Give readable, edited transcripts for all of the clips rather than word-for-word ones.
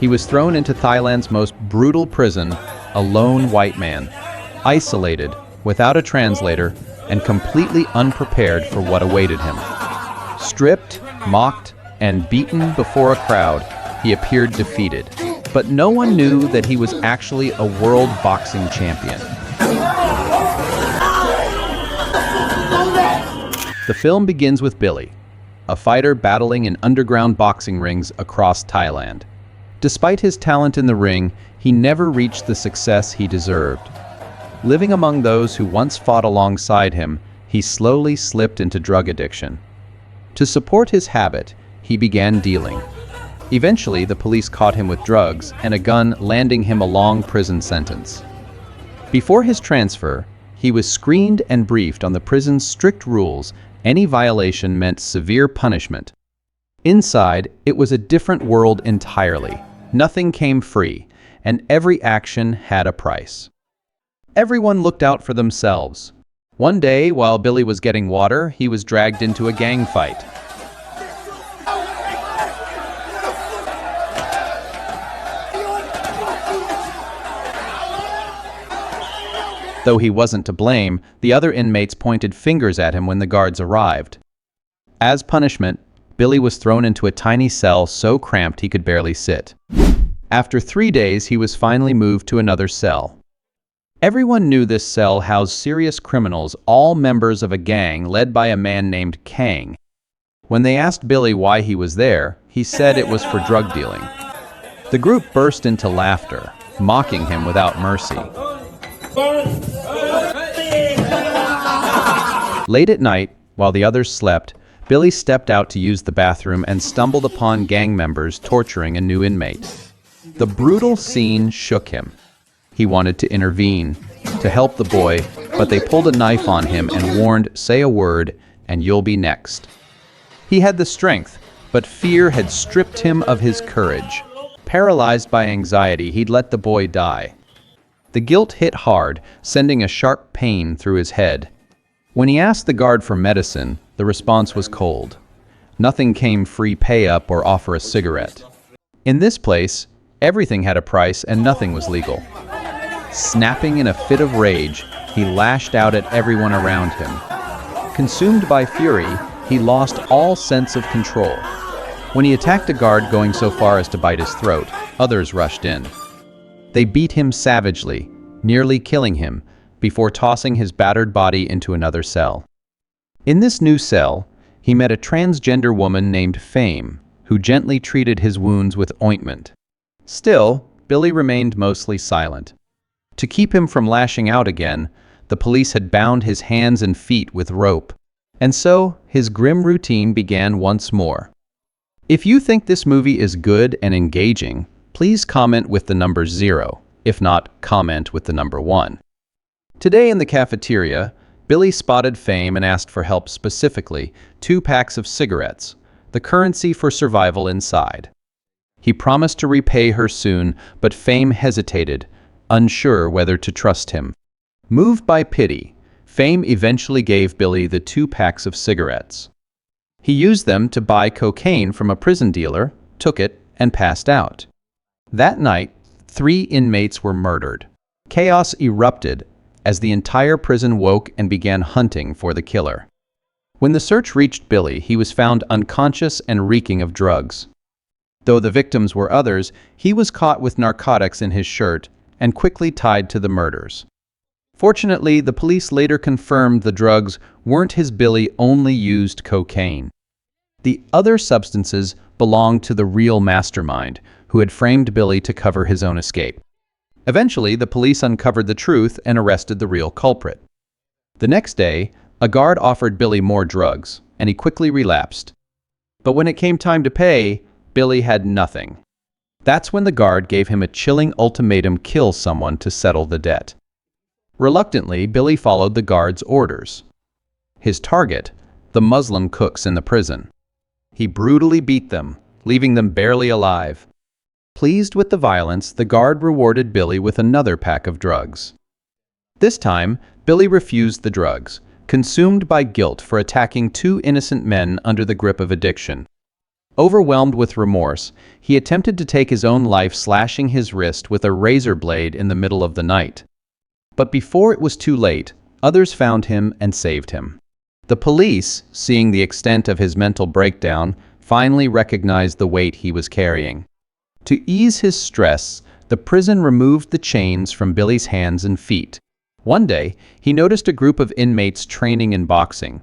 He was thrown into Thailand's most brutal prison, a lone white man, isolated, without a translator, and completely unprepared for what awaited him. Stripped, mocked, and beaten before a crowd, he appeared defeated. But no one knew that he was actually a world boxing champion. The film begins with Billy, a fighter battling in underground boxing rings across Thailand. Despite his talent in the ring, he never reached the success he deserved. Living among those who once fought alongside him, he slowly slipped into drug addiction. To support his habit, he began dealing. Eventually, the police caught him with drugs and a gun, landing him a long prison sentence. Before his transfer, he was screened and briefed on the prison's strict rules. Any violation meant severe punishment. Inside, it was a different world entirely. Nothing came free, and every action had a price. Everyone looked out for themselves. One day, while Billy was getting water, he was dragged into a gang fight. Though he wasn't to blame, the other inmates pointed fingers at him when the guards arrived. As punishment, Billy was thrown into a tiny cell so cramped he could barely sit. After 3 days, he was finally moved to another cell. Everyone knew this cell housed serious criminals, all members of a gang led by a man named Kang. When they asked Billy why he was there, he said it was for drug dealing. The group burst into laughter, mocking him without mercy. Late at night, while the others slept, Billy stepped out to use the bathroom and stumbled upon gang members torturing a new inmate. The brutal scene shook him. He wanted to intervene, to help the boy, but they pulled a knife on him and warned, "Say a word, and you'll be next." He had the strength, but fear had stripped him of his courage. Paralyzed by anxiety, he'd let the boy die. The guilt hit hard, sending a sharp pain through his head. When he asked the guard for medicine, the response was cold. Nothing came free pay up or offer a cigarette. In this place, everything had a price and nothing was legal. Snapping in a fit of rage, he lashed out at everyone around him. Consumed by fury, he lost all sense of control. When he attacked a guard going so far as to bite his throat, others rushed in. They beat him savagely, nearly killing him, before tossing his battered body into another cell. In this new cell, he met a transgender woman named Fame, who gently treated his wounds with ointment. Still, Billy remained mostly silent. To keep him from lashing out again, the police had bound his hands and feet with rope, and so his grim routine began once more. If you think this movie is good and engaging, please comment with the number 0. If not, comment with the number 1. Today in the cafeteria, Billy spotted Fame and asked for help, specifically 2 packs of cigarettes, the currency for survival inside. He promised to repay her soon, but Fame hesitated, unsure whether to trust him. Moved by pity, Fame eventually gave Billy the 2 packs of cigarettes. He used them to buy cocaine from a prison dealer, took it, and passed out. That night, 3 inmates were murdered. Chaos erupted as the entire prison woke and began hunting for the killer. When the search reached Billy, he was found unconscious and reeking of drugs. Though the victims were others, he was caught with narcotics in his shirt and quickly tied to the murders. Fortunately, the police later confirmed the drugs weren't his. Billy only used cocaine. The other substances belonged to the real mastermind, who had framed Billy to cover his own escape. Eventually, the police uncovered the truth and arrested the real culprit. The next day, a guard offered Billy more drugs, and he quickly relapsed. But when it came time to pay, Billy had nothing. That's when the guard gave him a chilling ultimatum: kill someone to settle the debt. Reluctantly, Billy followed the guard's orders. His target, the Muslim cooks in the prison. He brutally beat them, leaving them barely alive. Pleased with the violence, the guard rewarded Billy with another pack of drugs. This time, Billy refused the drugs, consumed by guilt for attacking 2 innocent men under the grip of addiction. Overwhelmed with remorse, he attempted to take his own life, slashing his wrist with a razor blade in the middle of the night. But before it was too late, others found him and saved him. The police, seeing the extent of his mental breakdown, finally recognized the weight he was carrying. To ease his stress, the prison removed the chains from Billy's hands and feet. One day, he noticed a group of inmates training in boxing.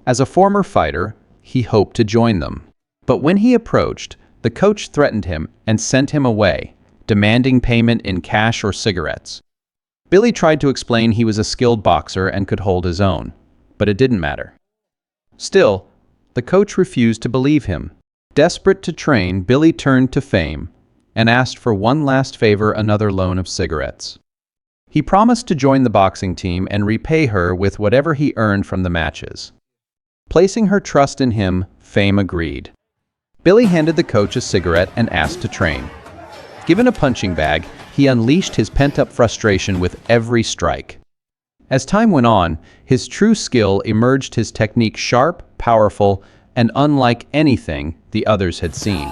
As a former fighter, he hoped to join them. But when he approached, the coach threatened him and sent him away, demanding payment in cash or cigarettes. Billy tried to explain he was a skilled boxer and could hold his own, but it didn't matter. Still, the coach refused to believe him. Desperate to train, Billy turned to Fame and asked for one last favor, another loan of cigarettes. He promised to join the boxing team and repay her with whatever he earned from the matches. Placing her trust in him, Fame agreed. Billy handed the coach a cigarette and asked to train. Given a punching bag, he unleashed his pent-up frustration with every strike. As time went on, his true skill emerged, his technique sharp, powerful, and unlike anything the others had seen.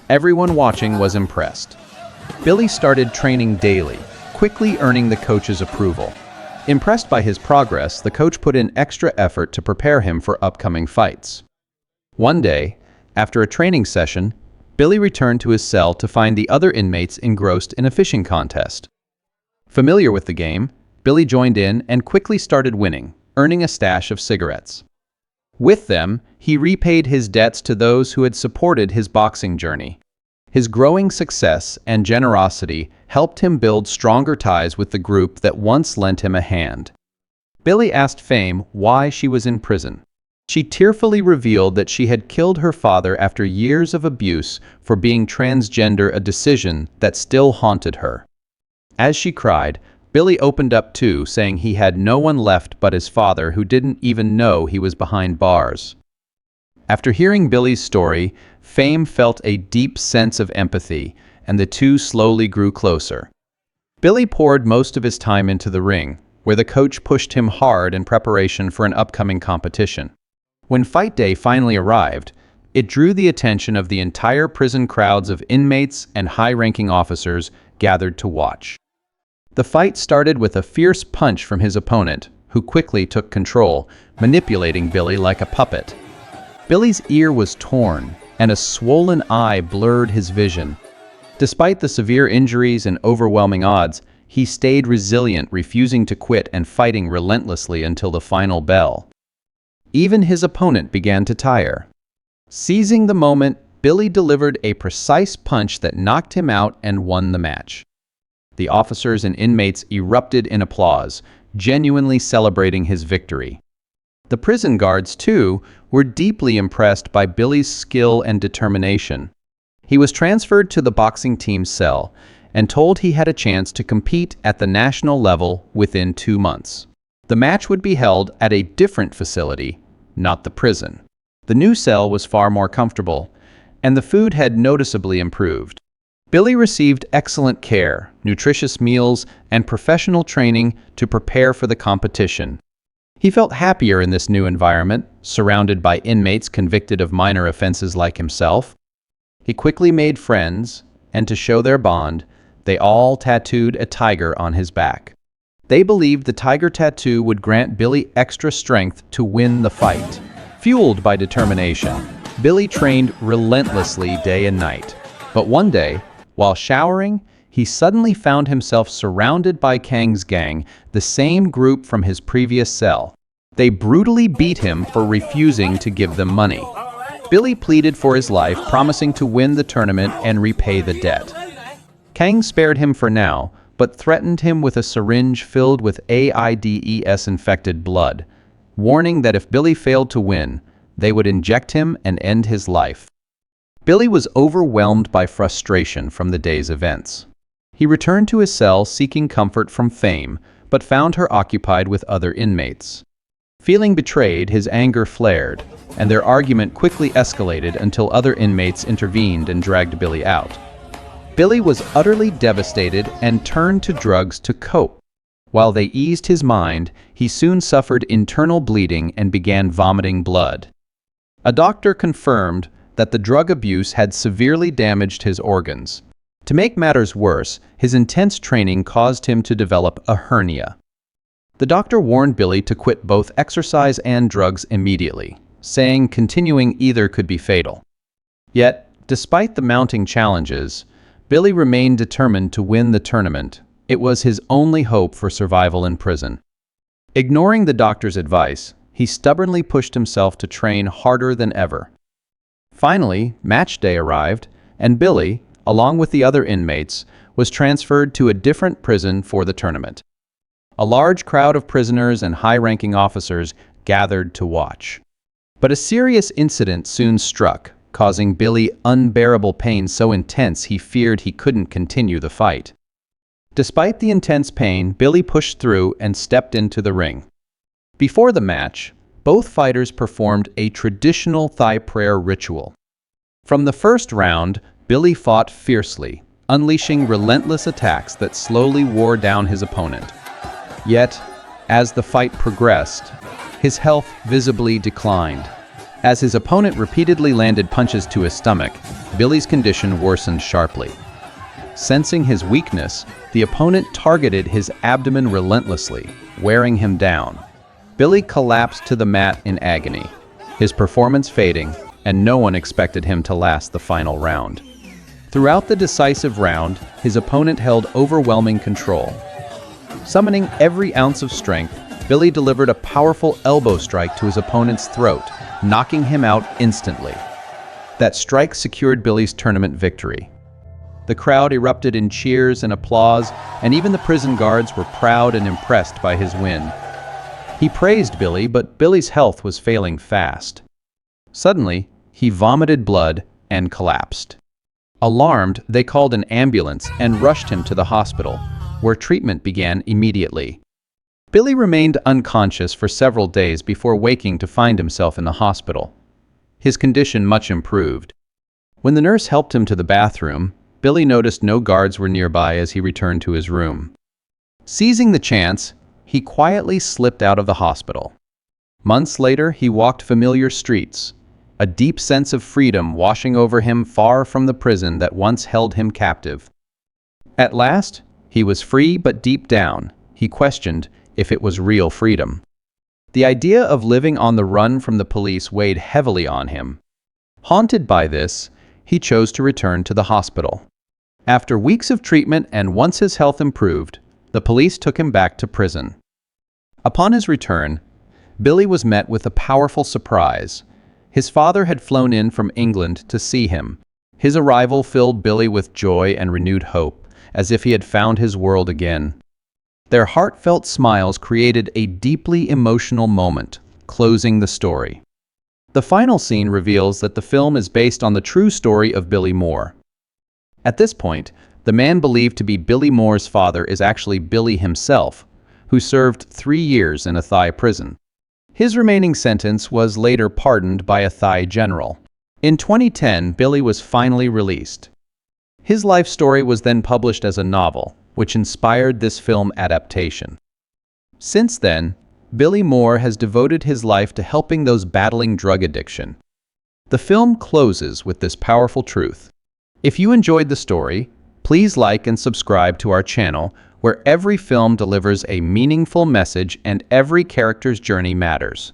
Everyone watching was impressed. Billy started training daily, quickly earning the coach's approval. Impressed by his progress, the coach put in extra effort to prepare him for upcoming fights. One day, after a training session, Billy returned to his cell to find the other inmates engrossed in a fishing contest. Familiar with the game, Billy joined in and quickly started winning, earning a stash of cigarettes. With them, he repaid his debts to those who had supported his boxing journey. His growing success and generosity helped him build stronger ties with the group that once lent him a hand. Billy asked Fame why she was in prison. She tearfully revealed that she had killed her father after years of abuse for being transgender, a decision that still haunted her. As she cried, Billy opened up too, saying he had no one left but his father, who didn't even know he was behind bars. After hearing Billy's story, Fame felt a deep sense of empathy, and the two slowly grew closer. Billy poured most of his time into the ring, where the coach pushed him hard in preparation for an upcoming competition. When fight day finally arrived, it drew the attention of the entire prison. Crowds of inmates and high-ranking officers gathered to watch. The fight started with a fierce punch from his opponent, who quickly took control, manipulating Billy like a puppet. Billy's ear was torn, and a swollen eye blurred his vision. Despite the severe injuries and overwhelming odds, he stayed resilient, refusing to quit and fighting relentlessly until the final bell. Even his opponent began to tire. Seizing the moment, Billy delivered a precise punch that knocked him out and won the match. The officers and inmates erupted in applause, genuinely celebrating his victory. The prison guards, too, were deeply impressed by Billy's skill and determination. He was transferred to the boxing team's cell and told he had a chance to compete at the national level within 2 months. The match would be held at a different facility, not the prison. The new cell was far more comfortable, and the food had noticeably improved. Billy received excellent care, nutritious meals, and professional training to prepare for the competition. He felt happier in this new environment, surrounded by inmates convicted of minor offenses like himself. He quickly made friends, and to show their bond, they all tattooed a tiger on his back. They believed the tiger tattoo would grant Billy extra strength to win the fight. Fueled by determination, Billy trained relentlessly day and night. But one day, while showering, he suddenly found himself surrounded by Kang's gang, the same group from his previous cell. They brutally beat him for refusing to give them money. Billy pleaded for his life, promising to win the tournament and repay the debt. Kang spared him for now, but threatened him with a syringe filled with AIDS-infected blood, warning that if Billy failed to win, they would inject him and end his life. Billy was overwhelmed by frustration from the day's events. He returned to his cell seeking comfort from Fame, but found her occupied with other inmates. Feeling betrayed, his anger flared, and their argument quickly escalated until other inmates intervened and dragged Billy out. Billy was utterly devastated and turned to drugs to cope. While they eased his mind, he soon suffered internal bleeding and began vomiting blood. A doctor confirmed that the drug abuse had severely damaged his organs. To make matters worse, his intense training caused him to develop a hernia. The doctor warned Billy to quit both exercise and drugs immediately, saying continuing either could be fatal. Yet, despite the mounting challenges, Billy remained determined to win the tournament. It was his only hope for survival in prison. Ignoring the doctor's advice, he stubbornly pushed himself to train harder than ever. Finally, match day arrived, and Billy, along with the other inmates, was transferred to a different prison for the tournament. A large crowd of prisoners and high-ranking officers gathered to watch. But a serious incident soon struck, causing Billy unbearable pain so intense he feared he couldn't continue the fight. Despite the intense pain, Billy pushed through and stepped into the ring. Before the match, both fighters performed a traditional Thai prayer ritual. From the first round, Billy fought fiercely, unleashing relentless attacks that slowly wore down his opponent. Yet, as the fight progressed, his health visibly declined. As his opponent repeatedly landed punches to his stomach, Billy's condition worsened sharply. Sensing his weakness, the opponent targeted his abdomen relentlessly, wearing him down. Billy collapsed to the mat in agony, his performance fading, and no one expected him to last the final round. Throughout the decisive round, his opponent held overwhelming control. Summoning every ounce of strength, Billy delivered a powerful elbow strike to his opponent's throat, knocking him out instantly. That strike secured Billy's tournament victory. The crowd erupted in cheers and applause, and even the prison guards were proud and impressed by his win. He praised Billy, but Billy's health was failing fast. Suddenly, he vomited blood and collapsed. Alarmed, they called an ambulance and rushed him to the hospital, where treatment began immediately. Billy remained unconscious for several days before waking to find himself in the hospital. His condition much improved. When the nurse helped him to the bathroom, Billy noticed no guards were nearby as he returned to his room. Seizing the chance, he quietly slipped out of the hospital. Months later, he walked familiar streets, a deep sense of freedom washing over him far from the prison that once held him captive. At last, he was free, but deep down, he questioned if it was real freedom. The idea of living on the run from the police weighed heavily on him. Haunted by this, he chose to return to the hospital. After weeks of treatment and once his health improved, the police took him back to prison. Upon his return, Billy was met with a powerful surprise. His father had flown in from England to see him. His arrival filled Billy with joy and renewed hope, as if he had found his world again. Their heartfelt smiles created a deeply emotional moment, closing the story. The final scene reveals that the film is based on the true story of Billy Moore. At this point, the man believed to be Billy Moore's father is actually Billy himself, who served 3 years in a Thai prison. His remaining sentence was later pardoned by a Thai general. In 2010, Billy was finally released. His life story was then published as a novel, which inspired this film adaptation. Since then, Billy Moore has devoted his life to helping those battling drug addiction. The film closes with this powerful truth. If you enjoyed the story, please like and subscribe to our channel, where every film delivers a meaningful message and every character's journey matters.